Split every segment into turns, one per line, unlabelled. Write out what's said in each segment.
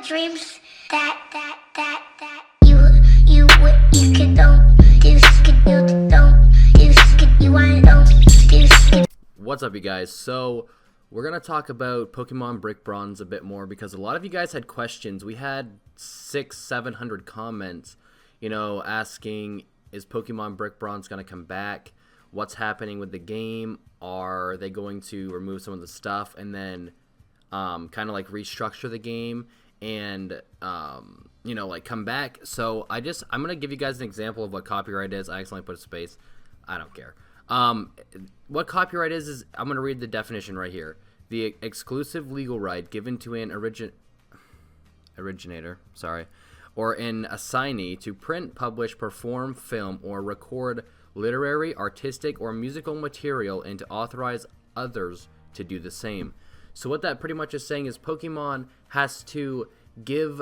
the dreams that you could don't do, you want don't do.
What's up, you guys? So we're gonna talk about Pokemon Brick Bronze a bit more because a lot of you guys had questions. We had 600-700 comments, asking, is Pokemon Brick Bronze gonna come back? What's happening with the game? Are they going to remove some of the stuff and then kind of like restructure the game and like come back? So I'm gonna give you guys an example of what copyright is. I accidentally put a space. I don't care. What copyright is I'm gonna read the definition right here. The exclusive legal right given to an originator, or an assignee to print, publish, perform, film, or record literary, artistic, or musical material and to authorize others to do the same. So what that pretty much is saying is Pokemon has to give,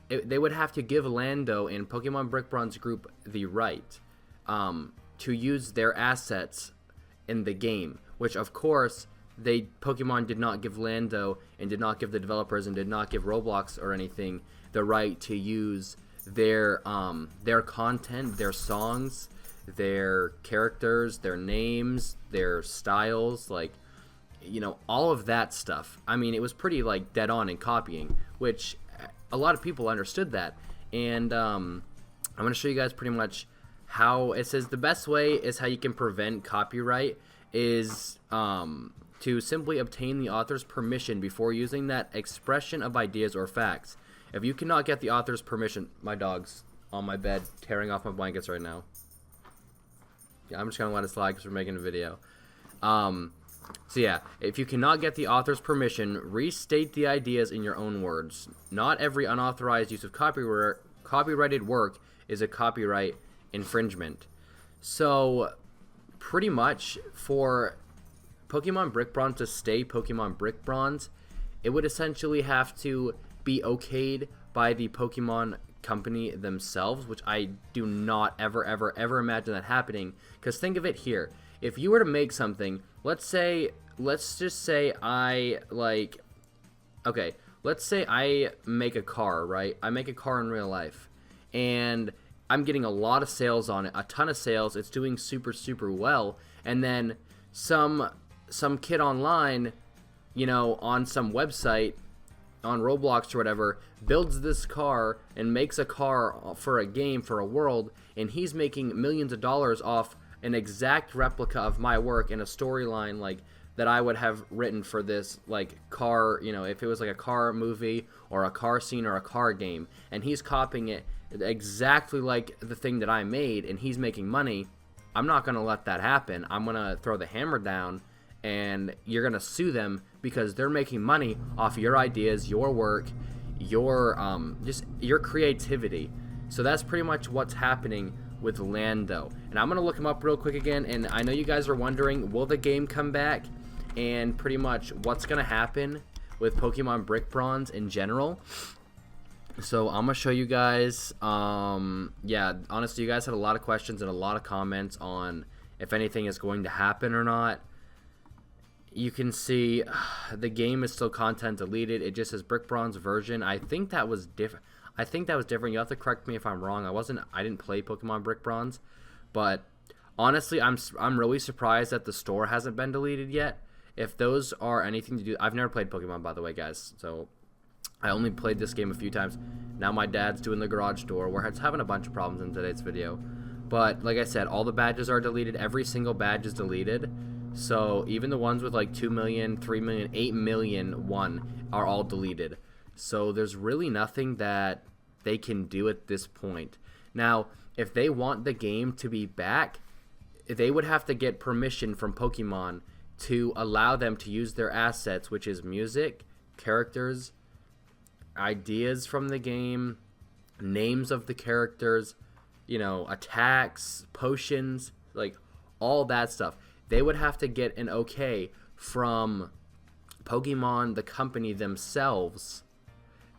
they would have to give Lando and Pokemon Brick Bronze Group the right to use their assets in the game, which of course Pokemon did not give Lando and did not give the developers and did not give Roblox or anything the right to use their content, their songs, their characters, their names, their styles, all of that stuff. I mean, it was pretty dead on in copying, which a lot of people understood that. And I'm going to show you guys pretty much how it says the best way is how you can prevent copyright is to simply obtain the author's permission before using that expression of ideas or facts. If you cannot get the author's permission, my dog's on my bed tearing off my blankets right now. Yeah, I'm just going to let it slide because we're making a video. So yeah, if you cannot get the author's permission, restate the ideas in your own words. Not every unauthorized use of copyrighted work is a copyright infringement. So pretty much for Pokemon Brick Bronze to stay Pokemon Brick Bronze, it would essentially have to be okayed by the Pokemon company themselves, which I do not ever imagine that happening. Because think of it here, if you were to make something, let's just say I make a car, right? I make a car in real life and I'm getting a lot of sales on it, a ton of sales, it's doing super well, and then some kid online, on some website on Roblox or whatever, builds this car and makes a car for a game, for a world, and he's making millions of dollars off an exact replica of my work in a storyline that I would have written for this car, if it was a car movie or a car scene or a car game, and he's copying it exactly like the thing that I made and he's making money. I'm not going to let that happen. I'm going to throw the hammer down and you're going to sue them because they're making money off your ideas, your work, your just your creativity. So that's pretty much what's happening with Lando. And I'm going to look him up real quick again, and I know you guys are wondering, will the game come back? And pretty much what's going to happen with Pokemon Brick Bronze in general. So I'm going to show you guys, yeah, honestly, you guys had a lot of questions and a lot of comments on if anything is going to happen or not. You can see the game is still content deleted. It just says Brick Bronze version. I think that was different. You have to correct me if I'm wrong. I didn't play Pokemon Brick Bronze, but honestly, I'm really surprised that the store hasn't been deleted yet. If those are anything to do, I've never played Pokemon, by the way, guys. So I only played this game a few times. Now my dad's doing the garage door. We're having a bunch of problems in today's video, but like I said, all the badges are deleted. Every single badge is deleted. So even the ones with 2 million, 3 million, 8 million one are all deleted. So there's really nothing that they can do at this point. Now, if they want the game to be back, they would have to get permission from Pokemon to allow them to use their assets, which is music, characters, ideas from the game, names of the characters, attacks, potions, all that stuff. They would have to get an okay from Pokemon, the company themselves.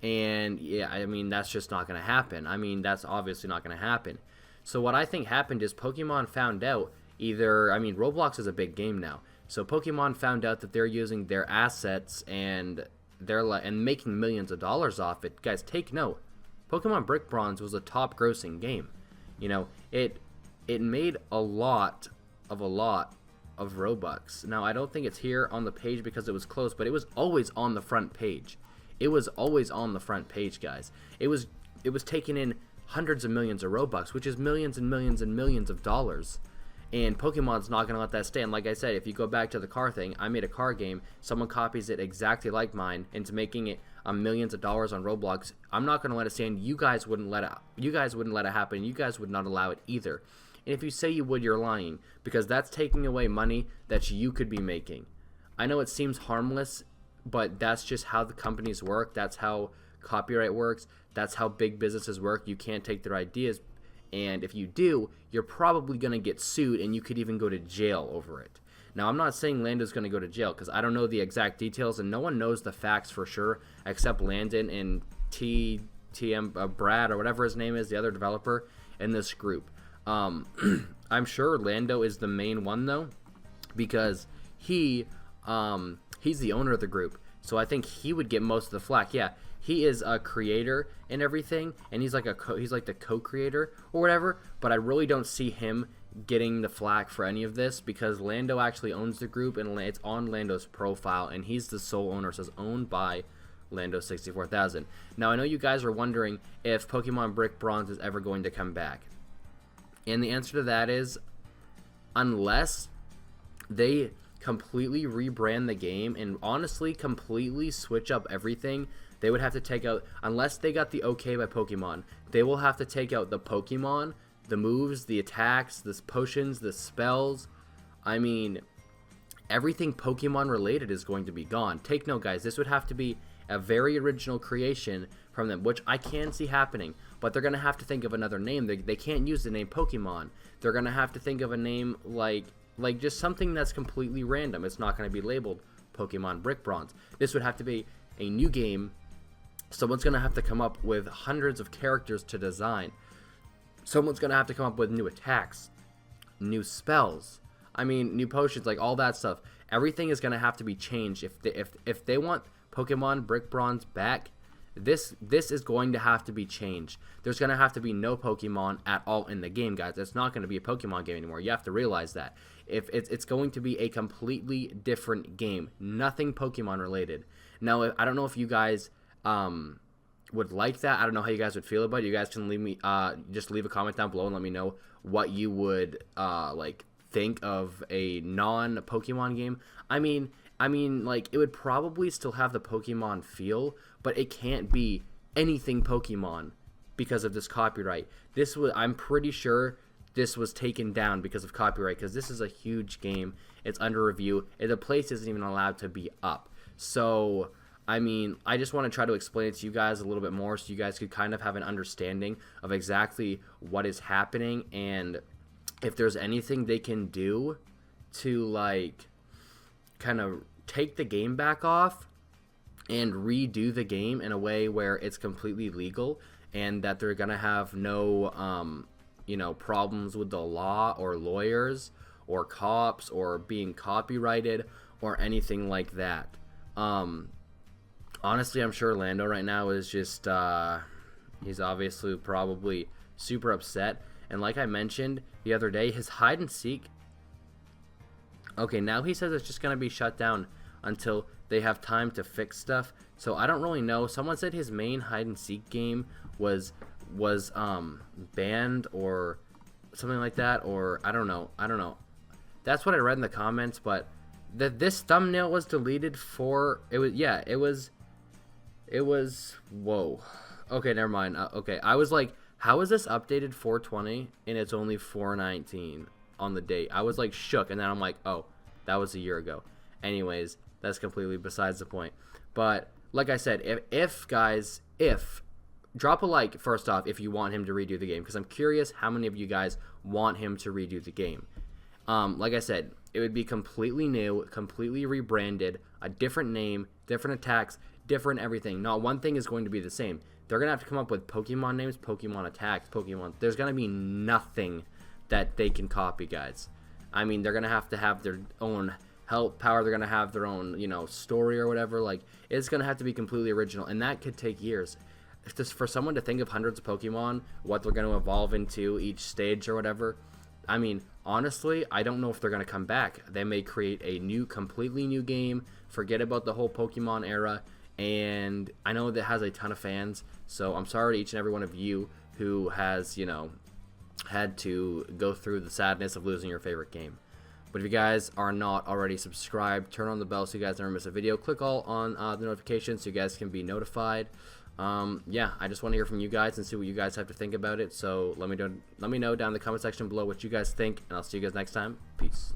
And yeah, I mean, that's just not going to happen. I mean, that's obviously not going to happen. So what I think happened is Pokemon found out Roblox is a big game now. So Pokemon found out that they're using their assets and they're like, and making millions of dollars off it. Guys, take note. Pokemon Brick Bronze was a top grossing game. You know, it made a lot of Robux. Now, I don't think it's here on the page because it was closed, but it was always on the front page. It was always on the front page, guys. It was taking in hundreds of millions of Robux, which is millions and millions and millions of dollars. And Pokemon's not going to let that stand. Like I said, if you go back to the car thing, I made a car game. Someone copies it exactly like mine into making it millions of dollars on Roblox. I'm not going to let it stand. You guys wouldn't let it. You guys wouldn't let it happen. You guys would not allow it either. And if you say you would, you're lying, because that's taking away money that you could be making. I know it seems harmless, but that's just how the companies work. That's how copyright works. That's how big businesses work. You can't take their ideas. And if you do, you're probably going to get sued, and you could even go to jail over it. Now, I'm not saying Lando's going to go to jail, because I don't know the exact details, and no one knows the facts for sure, except Landon and Brad, or whatever his name is, the other developer in this group. I'm sure Lando is the main one, though, because he's the owner of the group, so I think he would get most of the flack. Yeah, he is a creator and everything, and he's like the co-creator or whatever, but I really don't see him getting the flack for any of this, because Lando actually owns the group, and it's on Lando's profile, and he's the sole owner. It says owned by Lando 64,000. Now, I know you guys are wondering if Pokemon Brick Bronze is ever going to come back, and the answer to that is unless they completely rebrand the game and honestly completely switch up everything. They would have to take out, unless they got the okay by Pokemon, they will have to take out the Pokemon, the moves, the attacks, the potions, the spells. I mean, everything Pokemon related is going to be gone. Take note, guys, this would have to be a very original creation from them, which I can see happening, but they're going to have to think of another name. They can't use the name Pokemon. They're going to have to think of a name like just something that's completely random. It's not going to be labeled Pokemon Brick Bronze. This would have to be a new game. Someone's going to have to come up with hundreds of characters to design. Someone's going to have to come up with new attacks, new spells, I mean, new potions, like all that stuff. Everything is going to have to be changed. If they want Pokemon Brick Bronze back, this is going to have to be changed. There's going to have to be no Pokemon at all in the game, guys. It's not going to be a Pokemon game anymore. You have to realize that. If it's going to be a completely different game, nothing Pokemon related. Now, I don't know if you guys would like that. I don't know how you guys would feel about it. You guys can leave me just leave a comment down below and let me know what you would like think of a non-Pokemon game. I mean, like, it would probably still have the Pokemon feel, but it can't be anything Pokemon because of this copyright. I'm pretty sure this was taken down because of copyright, because this is a huge game. It's under review, and the place isn't even allowed to be up. So, I mean, I just want to try to explain it to you guys a little bit more so you guys could kind of have an understanding of exactly what is happening, and if there's anything they can do to, like, kind of take the game back off and redo the game in a way where it's completely legal, and that they're gonna have no problems with the law or lawyers or cops or being copyrighted or anything like that. Honestly, I'm sure Lando right now is just he's obviously probably super upset, and like I mentioned the other day, his hide and seek, okay, now he says it's just going to be shut down until they have time to fix stuff. So I don't really know. Someone said his main hide and seek game was banned or something like that, or I don't know. That's what I read in the comments, but this thumbnail was deleted for it was whoa. Okay, never mind. Okay, I was like, how is this updated 420 and it's only 419 on the date? I was like shook, and then I'm like, oh, that was a year ago. Anyways, that's completely besides the point. But like I said, if guys, drop a like first off if you want him to redo the game, because I'm curious how many of you guys want him to redo the game. Like I said, it would be completely new, completely rebranded, a different name, different attacks, different everything. Not one thing is going to be the same. They're going to have to come up with Pokemon names, Pokemon attacks, Pokemon. There's going to be nothing that they can copy, guys. I mean, they're going to have their own power. They're gonna have their own, story or whatever. Like, it's gonna have to be completely original, and that could take years. Just for someone to think of hundreds of Pokemon, what they're gonna evolve into each stage or whatever. I mean, honestly, I don't know if they're gonna come back. They may create a completely new game. Forget about the whole Pokemon era. And I know that has a ton of fans. So I'm sorry to each and every one of you who has, had to go through the sadness of losing your favorite game. But if you guys are not already subscribed, turn on the bell so you guys never miss a video. Click all on the notifications so you guys can be notified. Yeah, I just want to hear from you guys and see what you guys have to think about it. So let me know down in the comment section below what you guys think, and I'll see you guys next time. Peace.